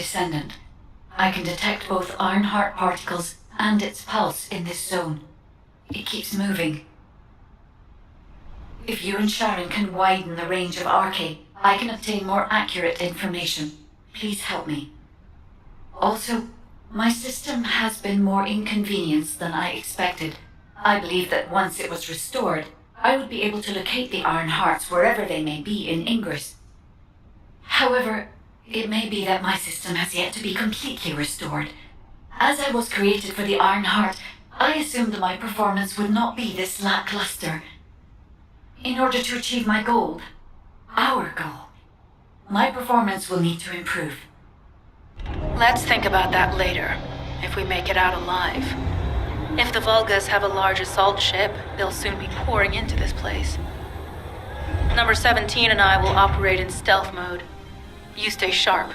Descendant. I can detect both Ironheart particles and its pulse in this zone. It keeps moving. If you and Sharon can widen the range of Arche, I can obtain more accurate information. Please help me. Also, my system has been more inconvenienced than I expected. I believe that once it was restored, I would be able to locate the Ironhearts wherever they may be in Ingress. However, it may be that my system has yet to be completely restored. As I was created for the Ironheart, I assumed my performance would not be this lackluster. In order to achieve my goal, our goal, my performance will need to improve. Let's think about that later, if we make it out alive. If the Volgas have a large assault ship, they'll soon be pouring into this place. Number 17 and I will operate in stealth mode. You stay sharp.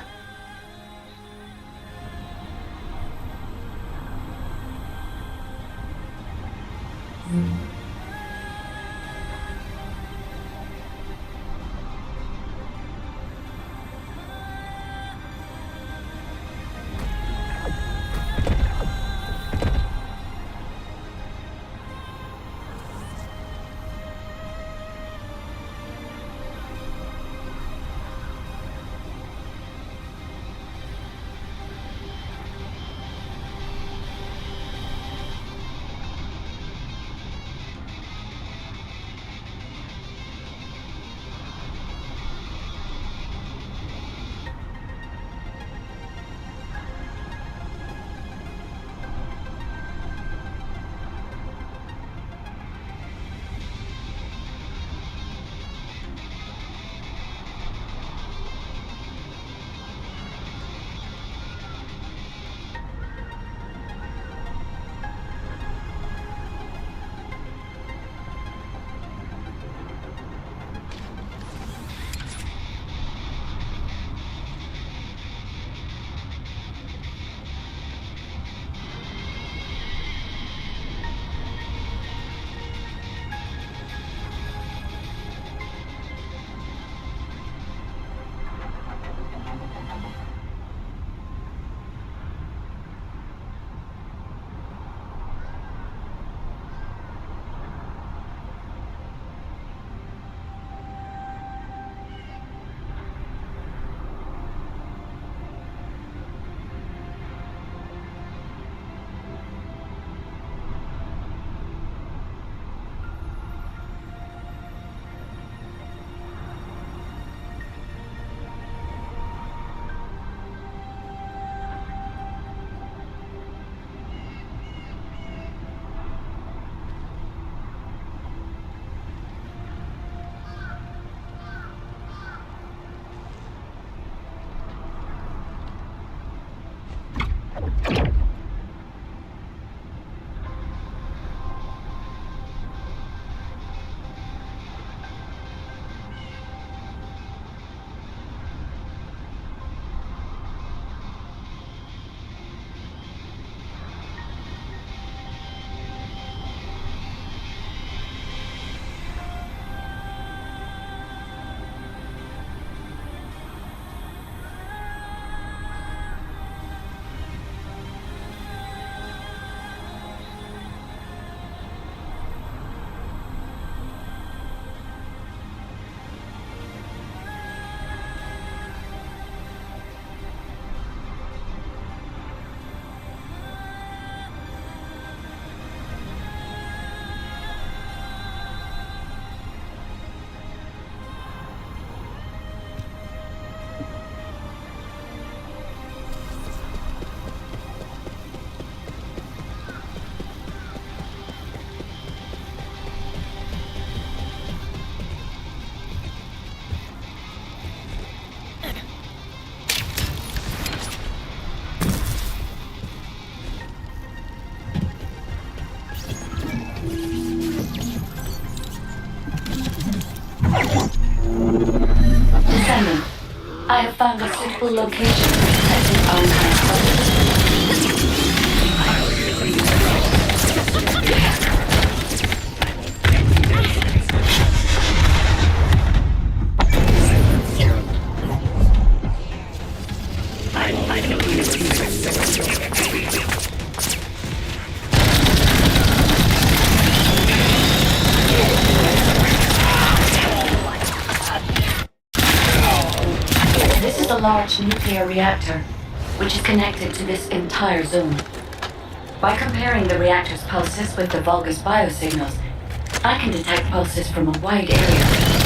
I have found a suitable location for detecting Ironheart particles. large nuclear reactor, which is connected to this entire zone. By comparing the reactor's pulses with the Vulgus biosignals, I can detect pulses from a wide area.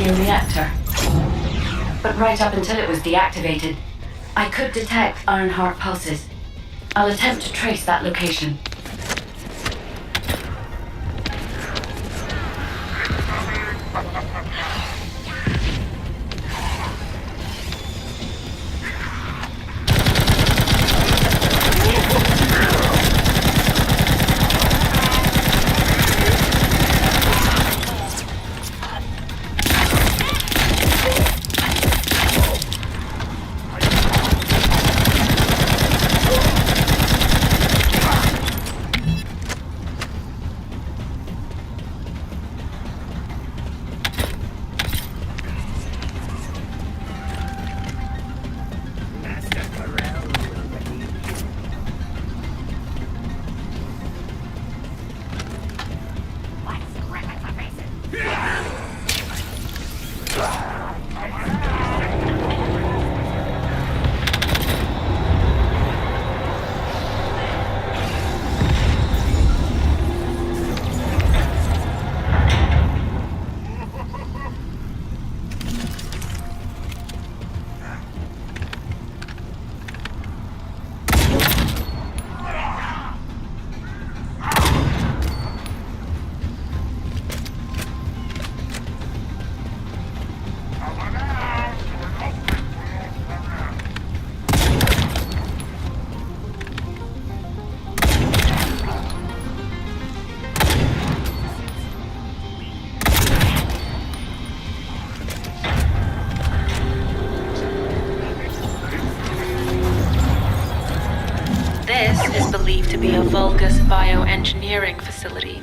Reactor. But right up until it was deactivated, I could detect Ironheart pulses. I'll attempt to trace that location. This is believed to be a Vulgus bioengineering facility.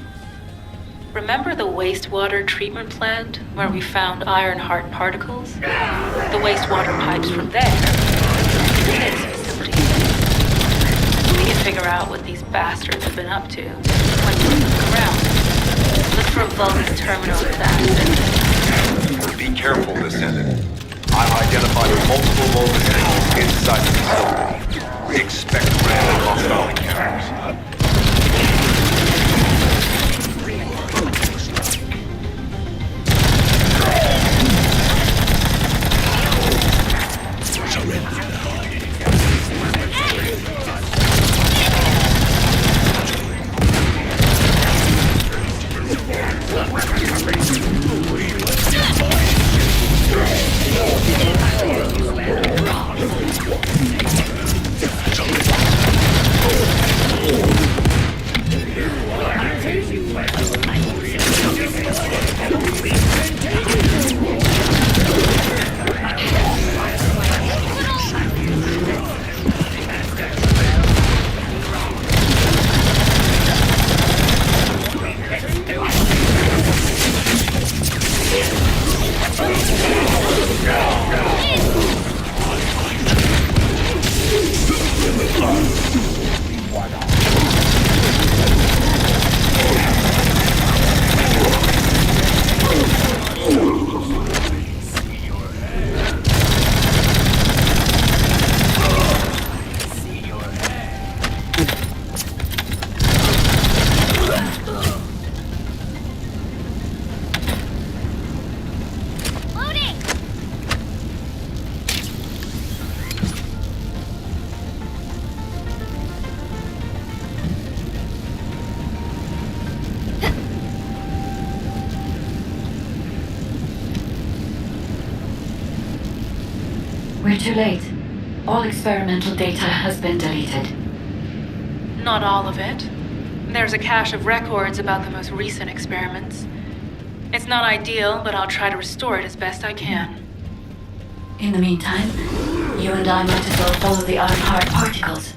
Remember the wastewater treatment plant where we found Ironheart particles? The wastewater pipes from there to this facility. We can figure out what these bastards have been up to when we look around. Look for a Vulgus terminal with access. Be careful, Descendant. I've identified multiple Vulgus signals inside the facility. We expect random hostile encounters. We're too late. All experimental data has been deleted. Not all of it. There's a cache of records about the most recent experiments. It's not ideal, but I'll try to restore it as best I can. In the meantime, you and I might as well follow the Ironheart particles.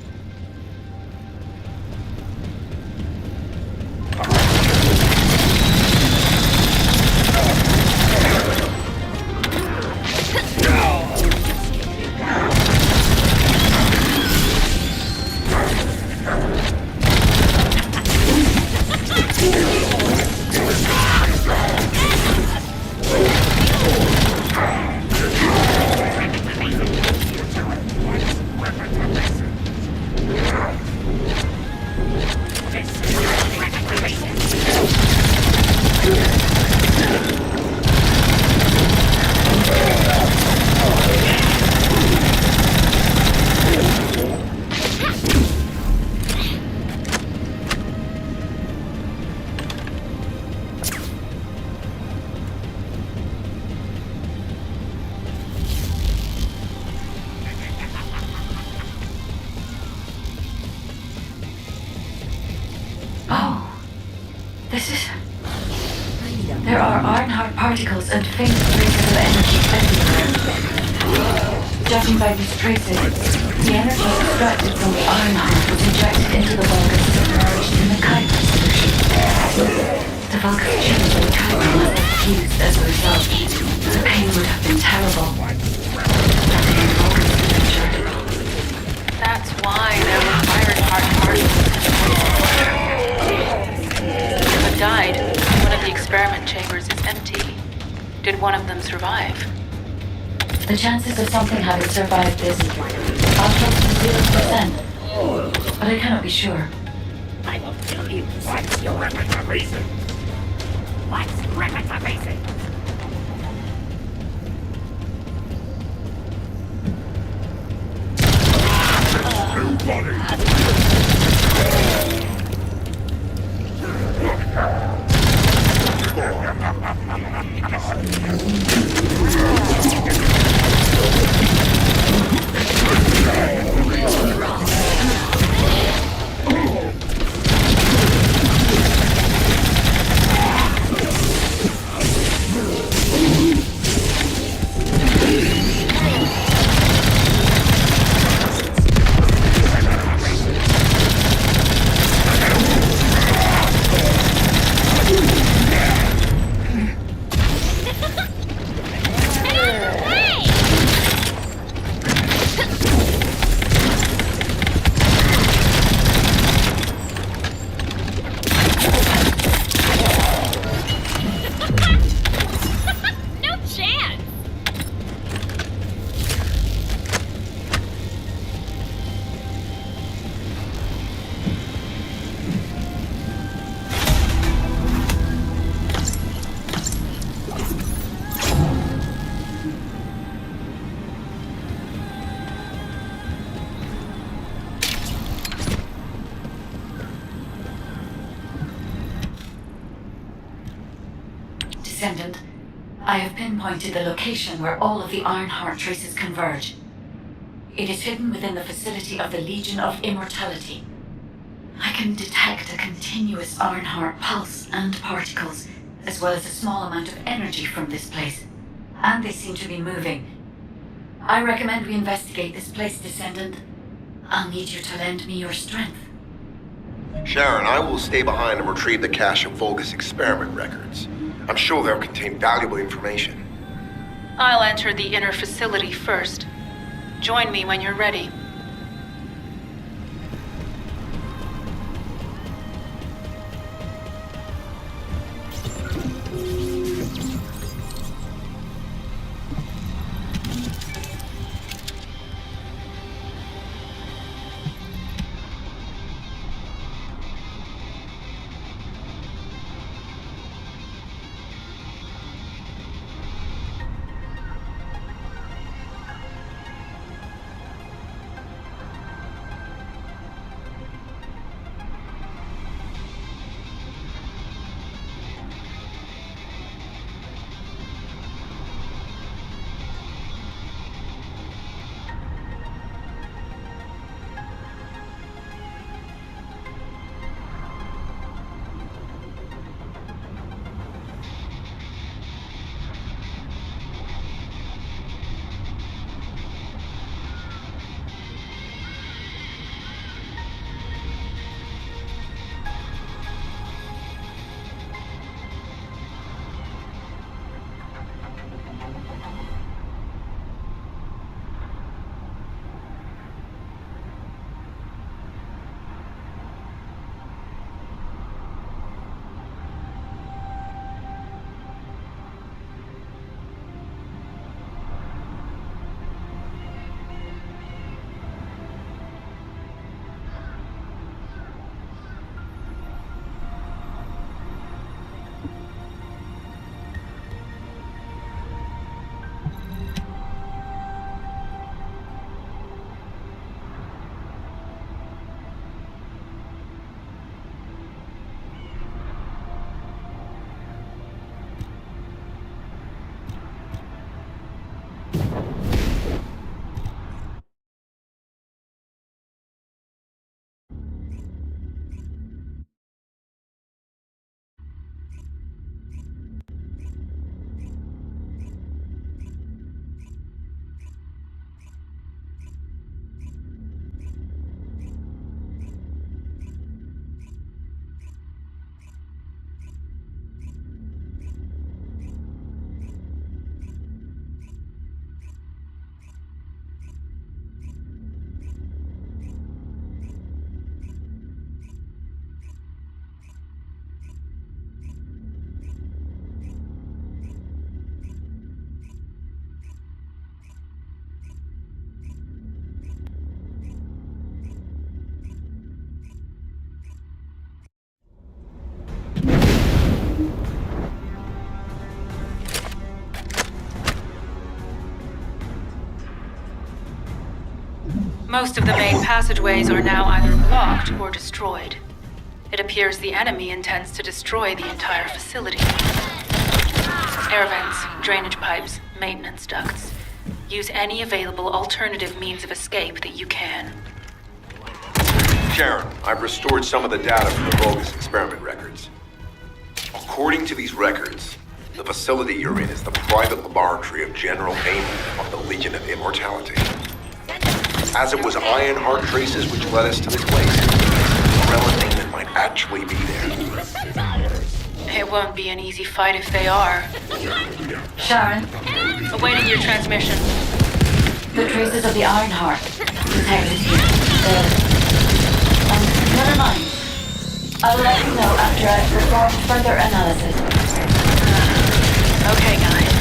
There are Ironheart particles and faint traces of energy everywhere. Judging by these traces, the energy extracted from the Ironheart was injected into the Vulgus submerged in the Kuiper solution. The Vulgus genes and Kuiper must have fused as a result. The pain would have been terrible. Nothing in Vulgus is injured. That's why there were Ironheart particles. But died. One of the experiment chambers is empty. Did one of them survive? The chances of something having survived this are close to 0%, but I cannot be sure. I will kill you. What's your weapon of reason? What's your weapon of reason? Descendant, I have pinpointed the location where all of the Ironheart traces converge. It is hidden within the facility of the Legion of Immortality. I can detect a continuous Ironheart pulse and particles, as well as a small amount of energy from this place. And they seem to be moving. I recommend we investigate this place, Descendant. I'll need you to lend me your strength. Sharon, I will stay behind and retrieve the cache of Vulgus experiment records. I'm sure they'll contain valuable information. I'll enter the inner facility first. Join me when you're ready. Most of the main passageways are now either blocked or destroyed. It appears the enemy intends to destroy the entire facility. Air vents, drainage pipes, maintenance ducts. Use any available alternative means of escape that you can. Sharon, I've restored some of the data from the bogus experiment records. According to these records, the facility you're in is the private laboratory of General Amon of the Legion of Immortality. As it was Ironheart traces which led us to this place, Umbrella Demon might actually be there. It won't be an easy fight if they are. Sharon, Awaiting your transmission. the traces of the Ironheart detected here. Never mind. I'll let you know after I've performed further analysis. Okay, guys.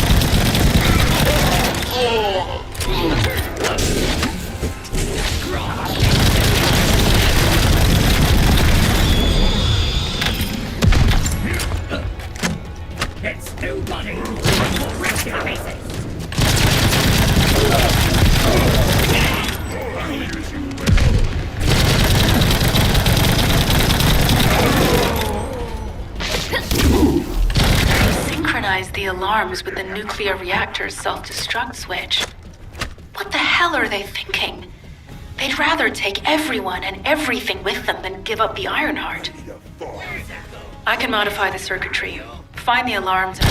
It's nobody! Wreck your faces! Synchronize the alarms with the nuclear reactor's self-destruct switch. What the hell are they thinking? They'd rather take everyone and everything with them than give up the Ironheart. I can modify the circuitry, find the alarms, and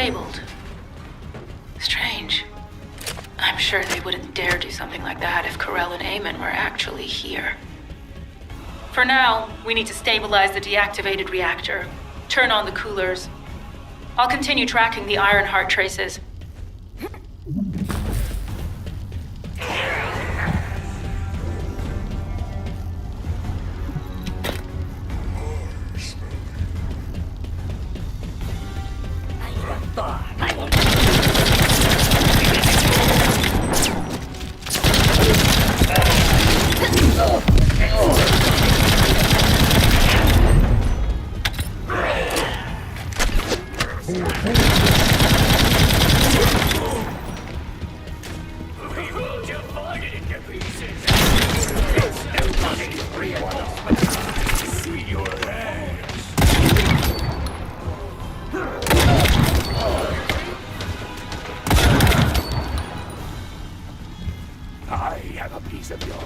disabled. Strange. I'm sure they wouldn't dare do something like that if Corell and Eamon were actually here. For now, we need to stabilize the deactivated reactor, turn on the coolers. I'll continue tracking the Ironheart traces. I have a piece of your...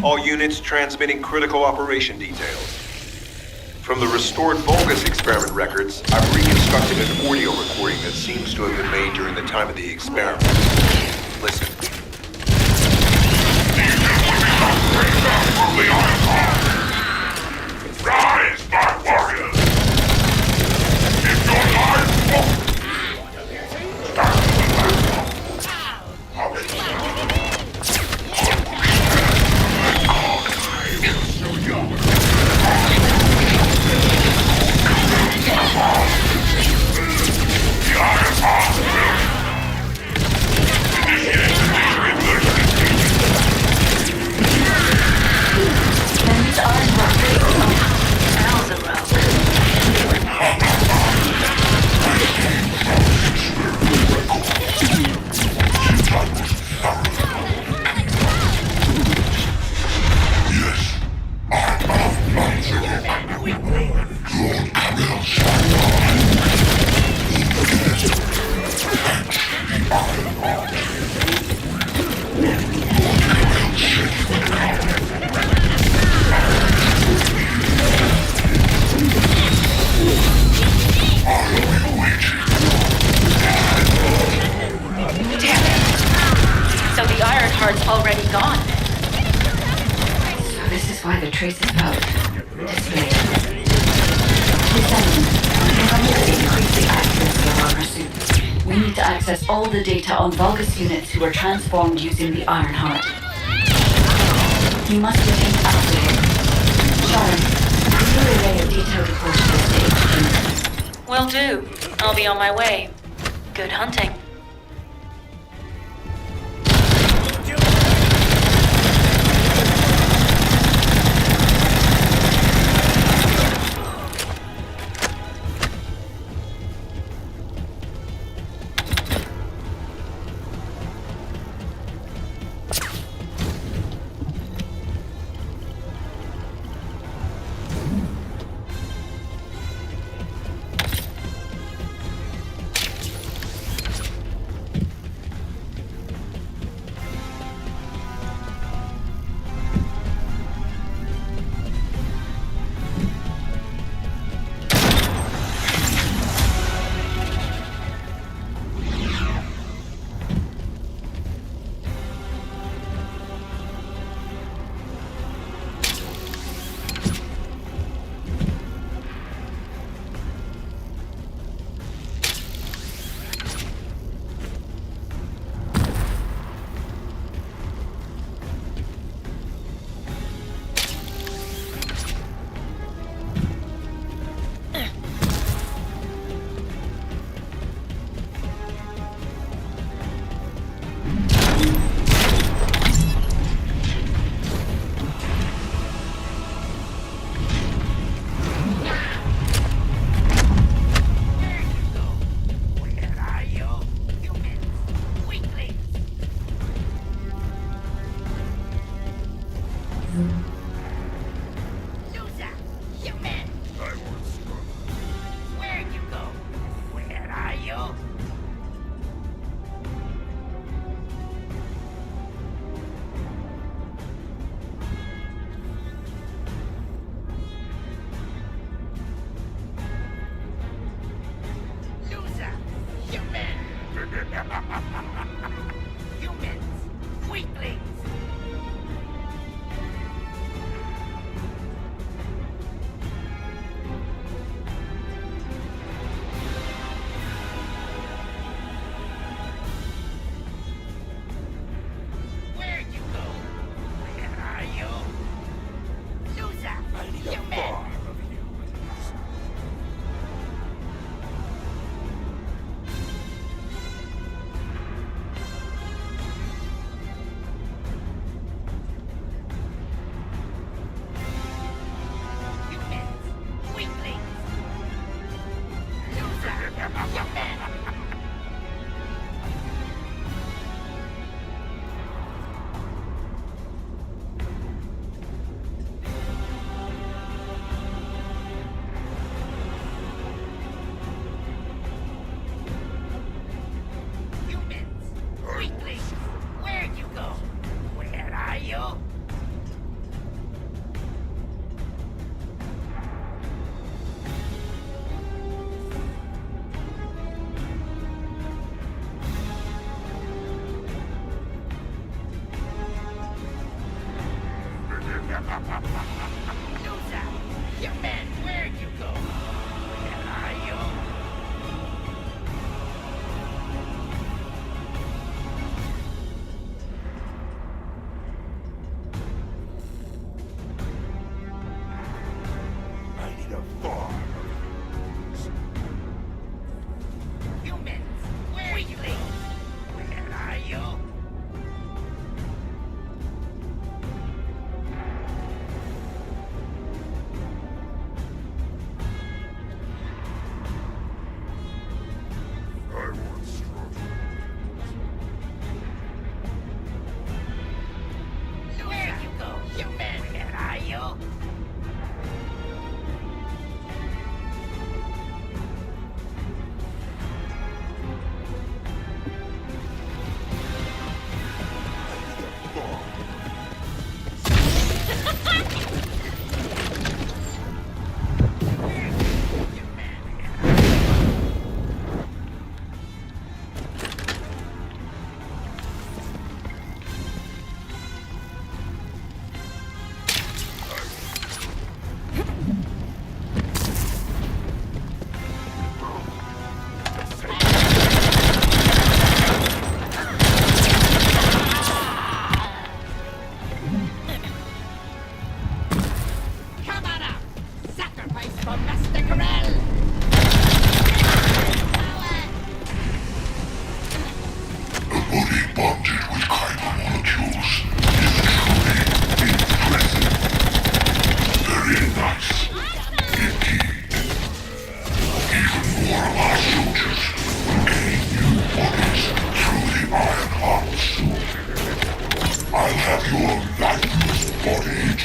All units transmitting critical operation details. From the restored Vulgus experiment records, I've reconstructed an audio recording that seems to have been made during the time of the experiment. Listen. Rise, my warriors! If your life won't already gone. So this is why the traces out displayed. Descendants, in order to increase the accuracy of our pursuit, we need to access all the data on Vulgus units who were transformed using the Ironheart. You must retain afterward. Sharon, could you relay a detailed report to the stage? Will do. I'll be on my way. Good hunting.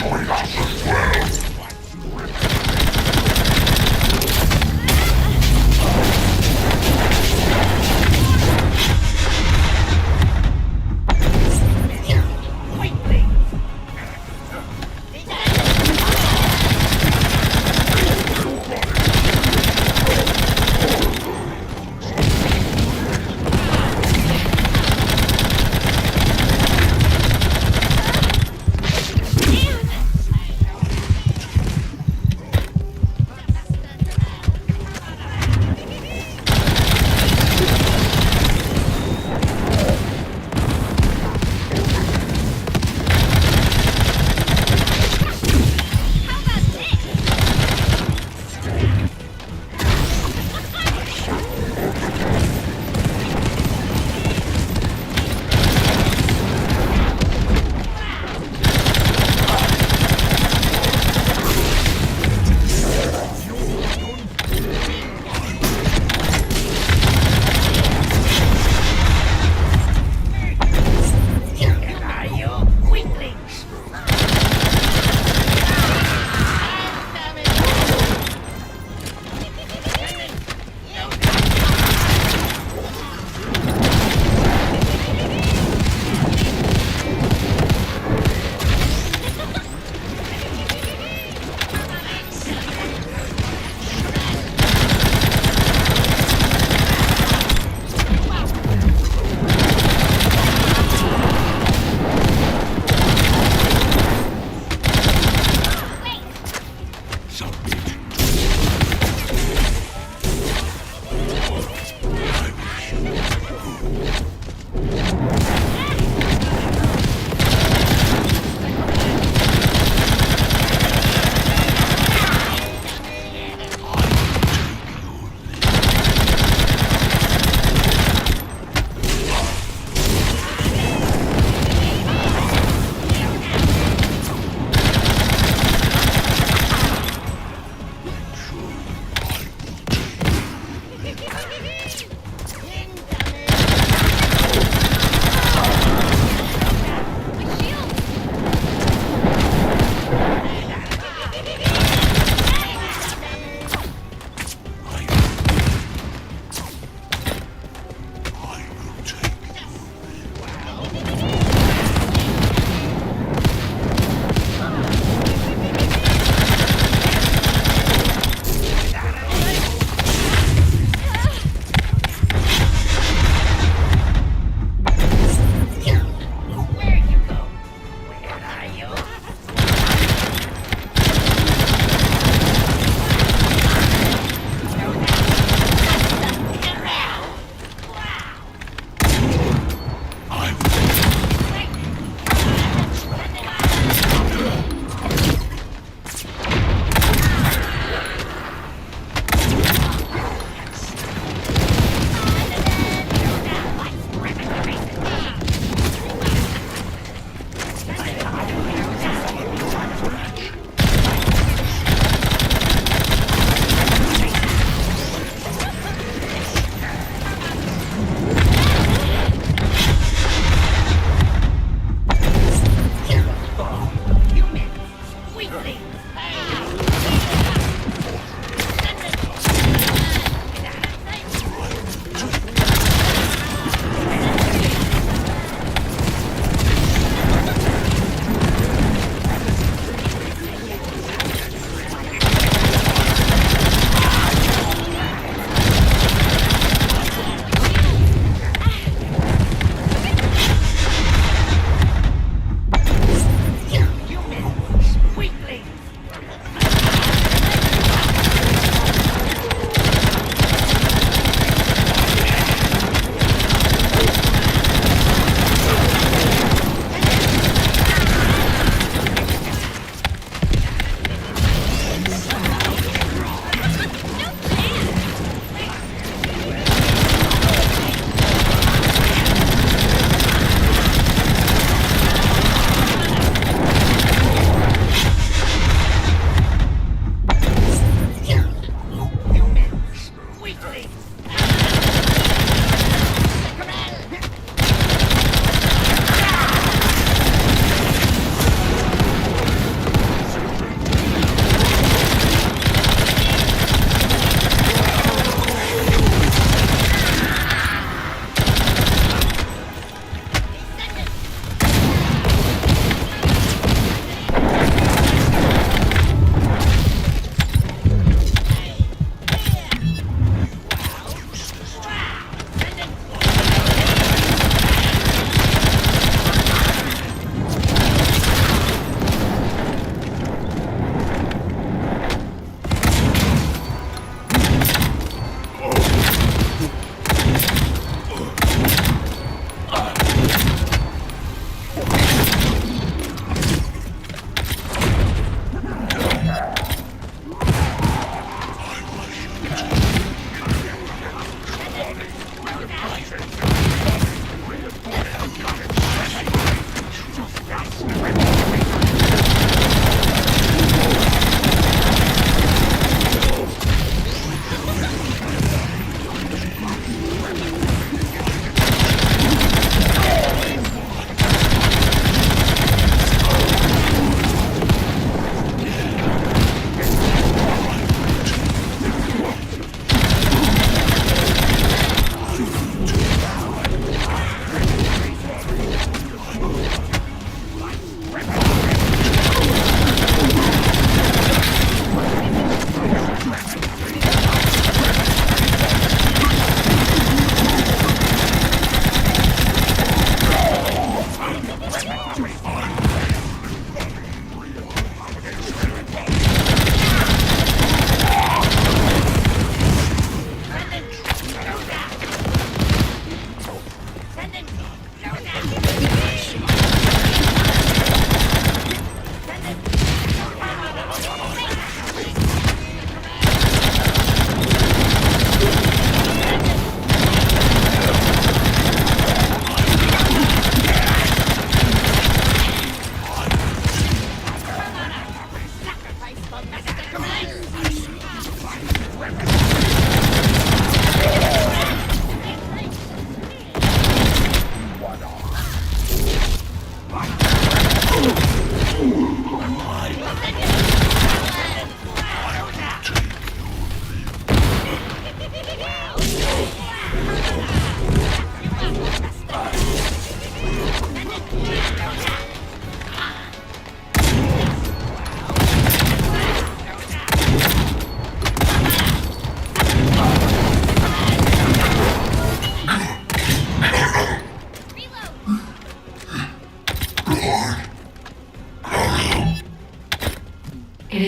join us as well.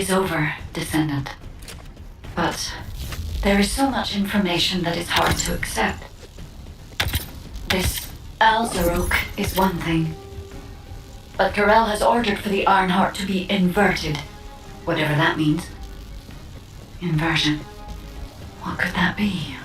is over, Descendant. But there is so much information that is hard to accept. This Alzarok is one thing. But Karel has ordered for the Arnhart to be inverted. Whatever that means. Inversion. What could that be?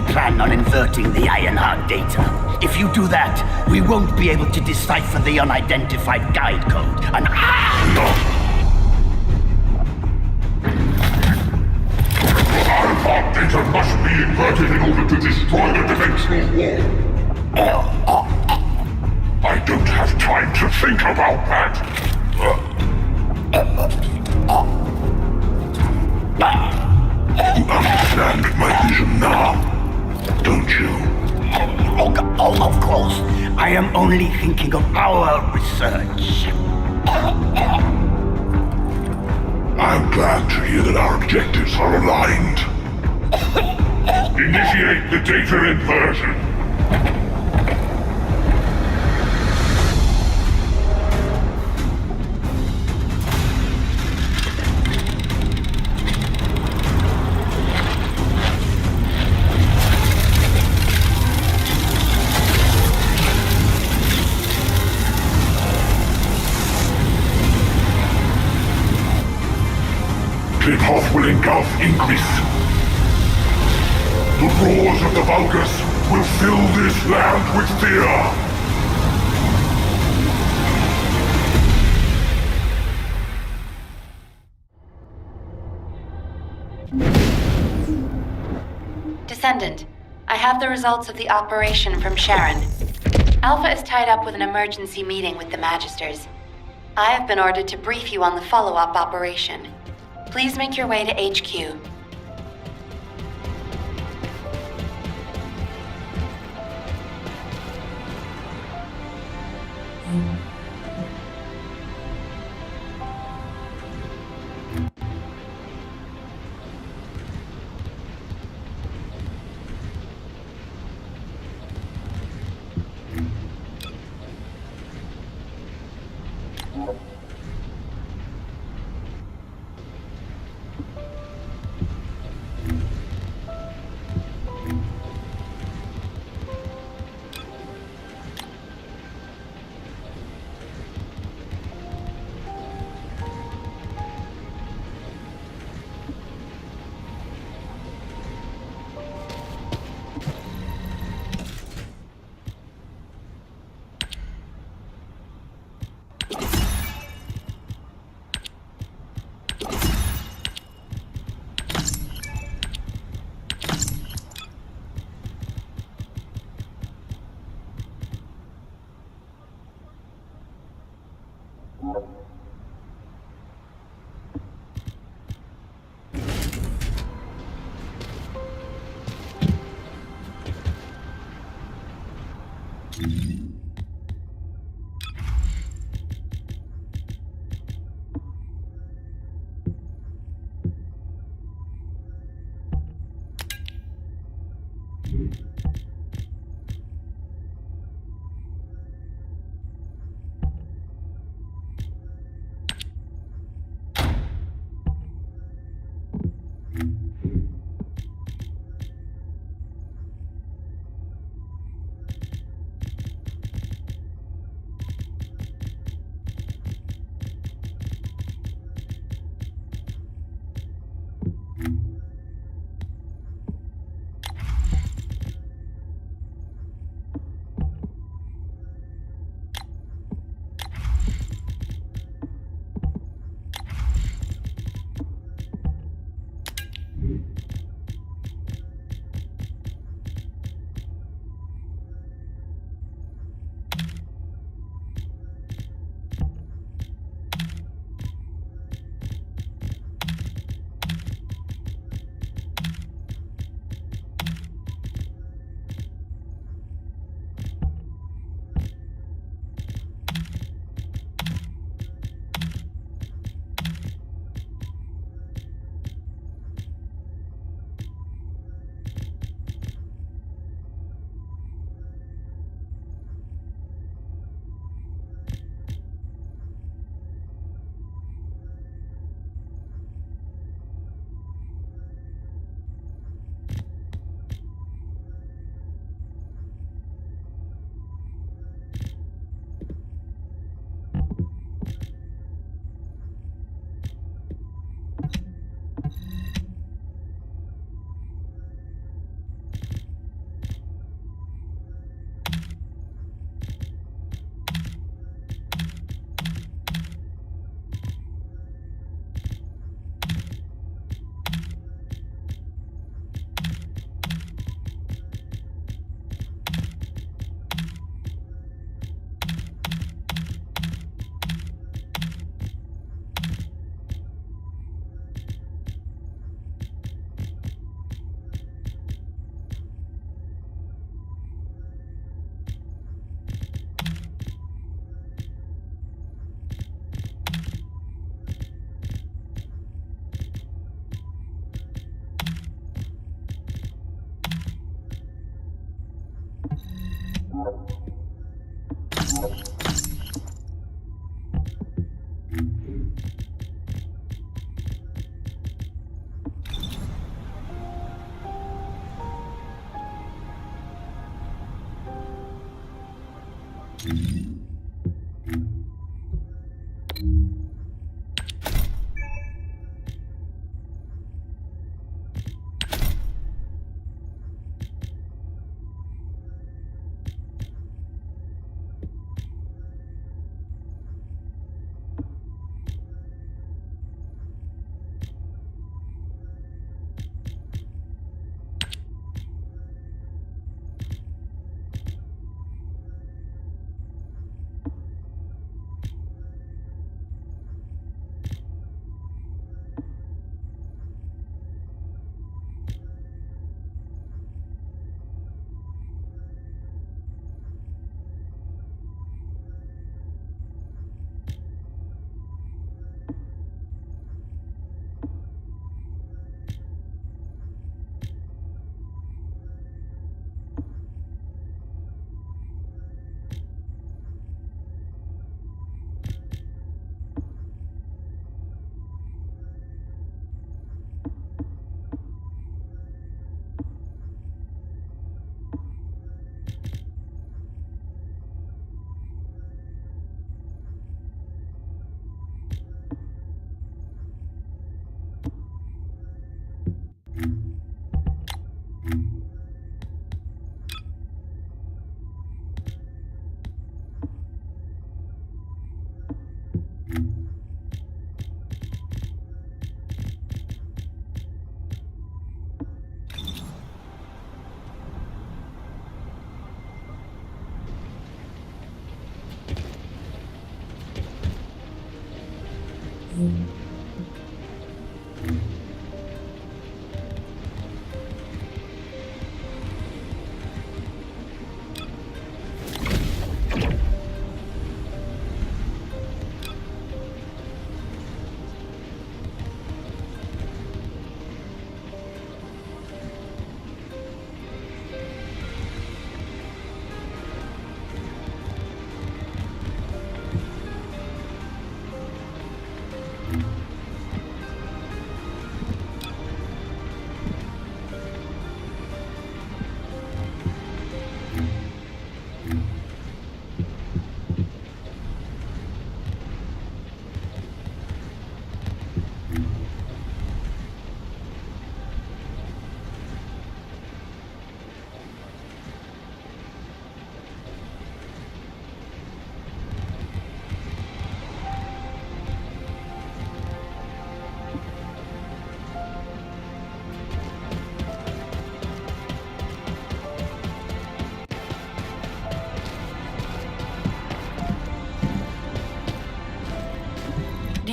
Plan on inverting the Ironheart data. If you do that, we won't be able to decipher the unidentified guide code. And Ironheart data must be inverted in order to destroy the dimensional wall. I don't have time to think about that. You understand my vision now, don't you? Oh, of course. I am only thinking of our research. I'm glad to hear that our objectives are aligned. Initiate the data inversion. The path will engulf Increase. The roars of the Vulgus will fill this land with fear. Descendant, I have the results of the operation from Sharon. Alpha is tied up with an emergency meeting with the Magisters. I have been ordered to brief you on the follow-up operation. Please make your way to HQ.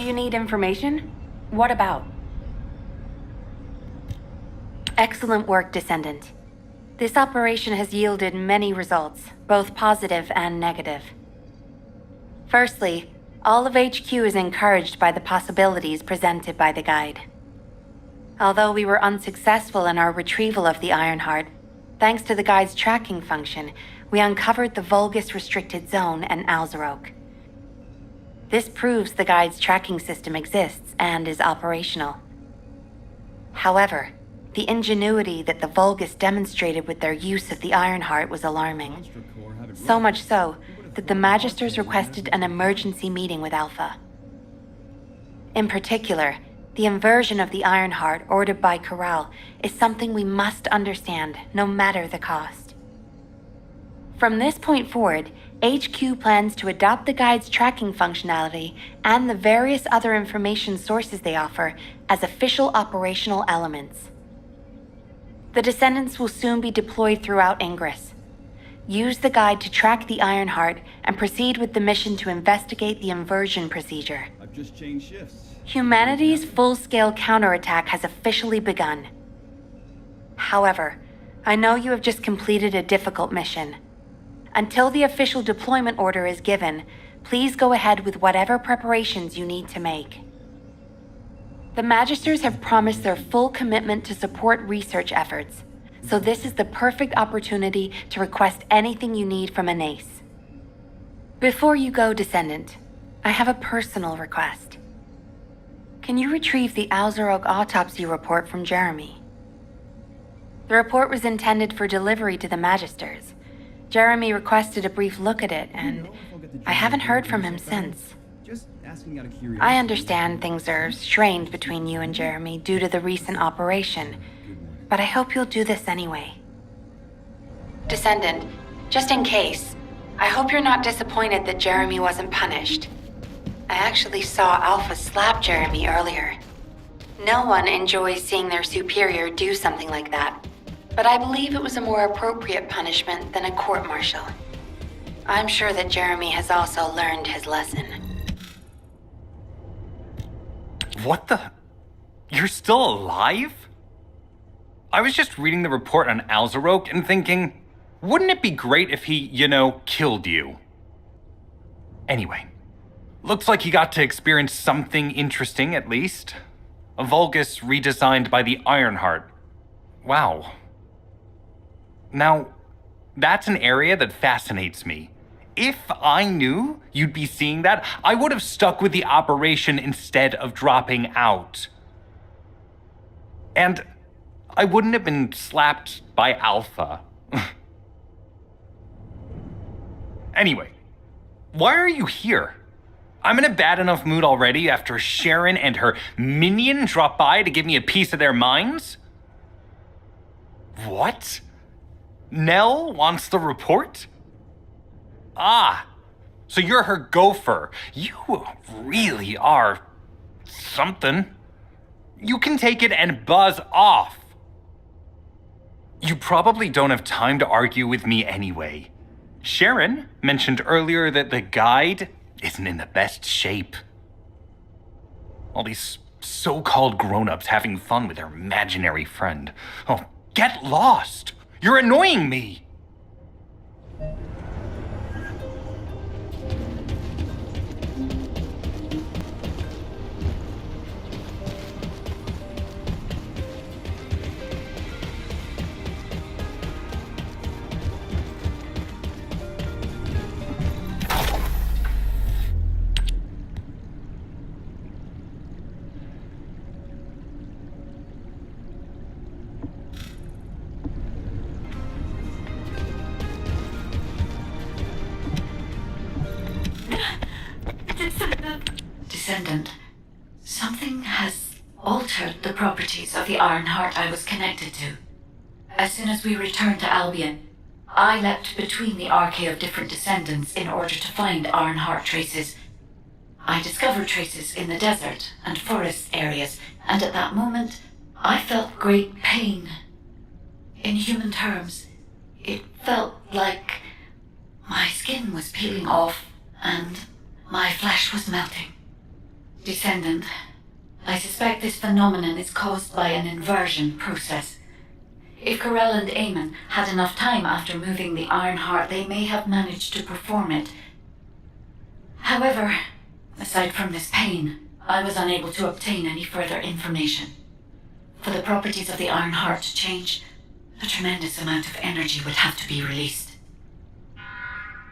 you need information? What about? Excellent work, Descendant. This operation has yielded many results, both positive and negative. Firstly, all of HQ is encouraged by the possibilities presented by the guide. Although we were unsuccessful in our retrieval of the Ironheart, thanks to the guide's tracking function, we uncovered the Vulgus Restricted Zone and Alzarok. This proves the guide's tracking system exists and is operational. However, the ingenuity that the Vulgus demonstrated with their use of the Ironheart was alarming. So much so that the Magisters requested an emergency meeting with Alpha. In particular, the inversion of the Ironheart ordered by Corral is something we must understand, no matter the cost. From this point forward, HQ plans to adopt the guide's tracking functionality and the various other information sources they offer as official operational elements. The Descendants will soon be deployed throughout Ingress. Use the guide to track the Ironheart and proceed with the mission to investigate the inversion procedure. I've just changed shifts. Humanity's full-scale counterattack has officially begun. However, I know you have just completed a difficult mission. Until the official deployment order is given, please go ahead with whatever preparations you need to make. The Magisters have promised their full commitment to support research efforts, so this is the perfect opportunity to request anything you need from Anais. Before you go, Descendant, I have a personal request. Can you retrieve the Alzarok autopsy report from Jeremy? The report was intended for delivery to the Magisters. Jeremy requested a brief look at it, and I haven't heard from him since. Just asking out of curiosity. I understand things are strained between you and Jeremy due to the recent operation, but I hope you'll do this anyway. Descendant, just in case, I hope you're not disappointed that Jeremy wasn't punished. I actually saw Alpha slap Jeremy earlier. No one enjoys seeing their superior do something like that, but I believe it was a more appropriate punishment than a court-martial. I'm sure that Jeremy has also learned his lesson. What the? You're still alive? I was just reading the report on Alzarok and thinking, wouldn't it be great if he, killed you? Anyway, looks like you got to experience something interesting at least. A Vulgus redesigned by the Ironheart. Wow. Now, that's an area that fascinates me. If I knew you'd be seeing that, I would have stuck with the operation instead of dropping out. And I wouldn't have been slapped by Alpha. Anyway, why are you here? I'm in a bad enough mood already after Sharon and her minion drop by to give me a piece of their minds? What? Nell wants the report? Ah, so you're her gopher. You really are something. You can take it and buzz off. You probably don't have time to argue with me anyway. Sharon mentioned earlier that the guide isn't in the best shape. All these so-called grown-ups having fun with their imaginary friend. Oh, get lost! You're annoying me! Descendant, something has altered the properties of the Ironheart I was connected to. As soon as we returned to Albion, I leapt between the arcade of different Descendants in order to find Ironheart traces. I discovered traces in the desert and forest areas, and at that moment, I felt great pain. In human terms, it felt like my skin was peeling off and my flesh was melting. Descendant, I suspect this phenomenon is caused by an inversion process. If Corell and Eamon had enough time after moving the Iron Heart, they may have managed to perform it. However, aside from this pain, I was unable to obtain any further information. For the properties of the Iron Heart to change, a tremendous amount of energy would have to be released.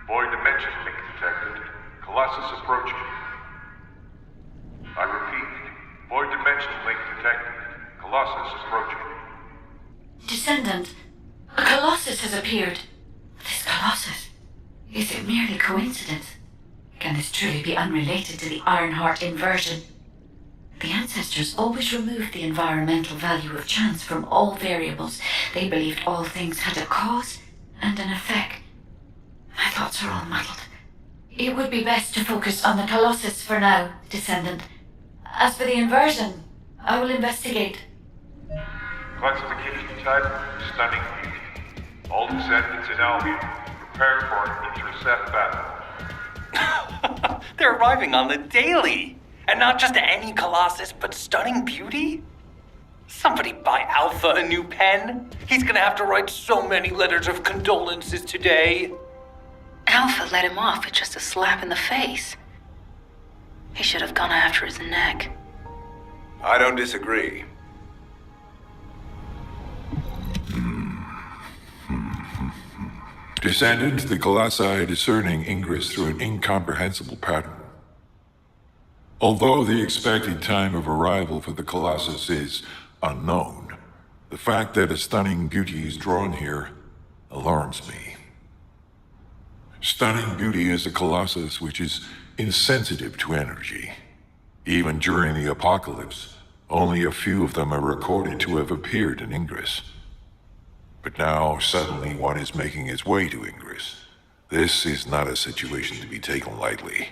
Void dimension link detected. Colossus approaching. I repeat, void dimension link detected. Colossus approaching. Descendant, a Colossus has appeared. This Colossus, is it merely coincidence? Can this truly be unrelated to the Ironheart inversion? The ancestors always removed the environmental value of chance from all variables. They believed all things had a cause and an effect. My thoughts are all muddled. It would be best to focus on the Colossus for now, Descendant. As for the inversion, I will investigate. Classification type, stunning beauty. All descendants in Albion, prepare for an intercept battle. They're arriving on the daily. And not just any Colossus, but stunning beauty? Somebody buy Alpha a new pen? He's gonna have to write so many letters of condolences today. Alpha let him off with just a slap in the face. He should have gone after his neck. I don't disagree. Descendant, the Colossi are discerning ingress through an incomprehensible pattern. Although the expected time of arrival for the Colossus is unknown, the fact that a stunning beauty is drawn here alarms me. Stunning beauty is a Colossus which is insensitive to energy. Even during the apocalypse, only a few of them are recorded to have appeared in Ingress. But now, suddenly, one is making its way to Ingress. This is not a situation to be taken lightly.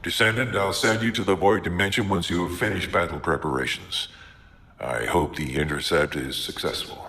Descendant, I'll send you to the Void Dimension once you have finished battle preparations. I hope the intercept is successful.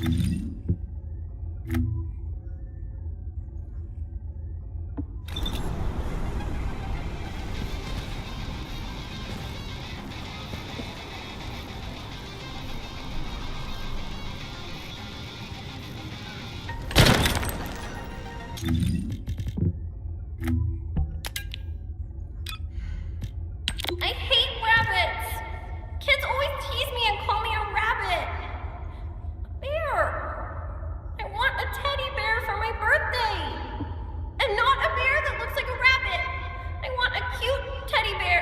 I hate rabbits! Kids always tease me and call me a rabbit. A bear! I want a teddy bear for my birthday! And not a bear that looks like a rabbit! I want a cute teddy bear!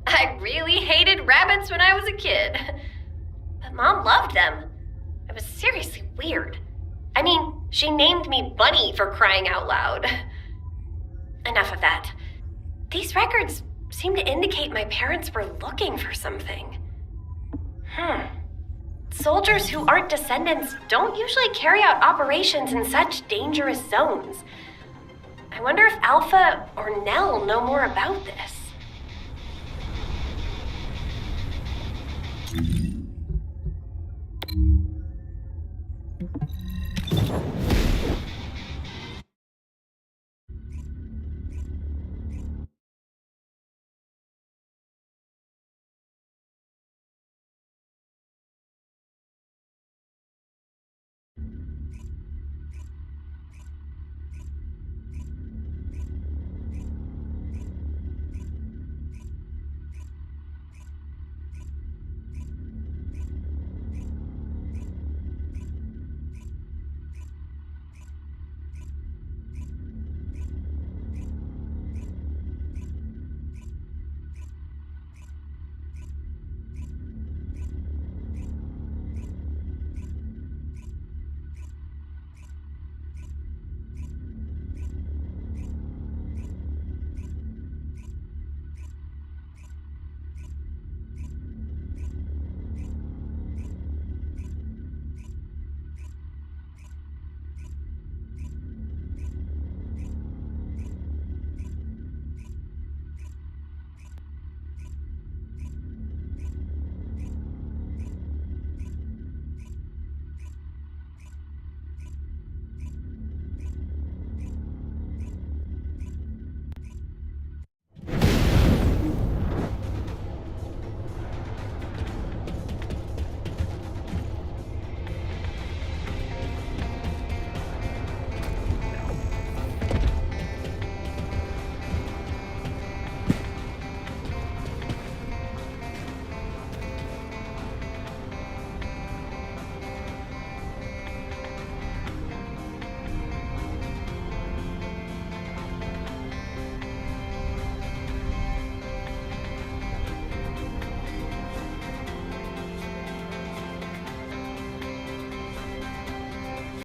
I really hated rabbits when I was a kid. But Mom loved them. It was seriously weird. I mean, she named me Bunny for crying out loud. Enough of that. These records seem to indicate my parents were looking for something. Soldiers who aren't descendants don't usually carry out operations in such dangerous zones. I wonder if Alpha or Nell know more about this.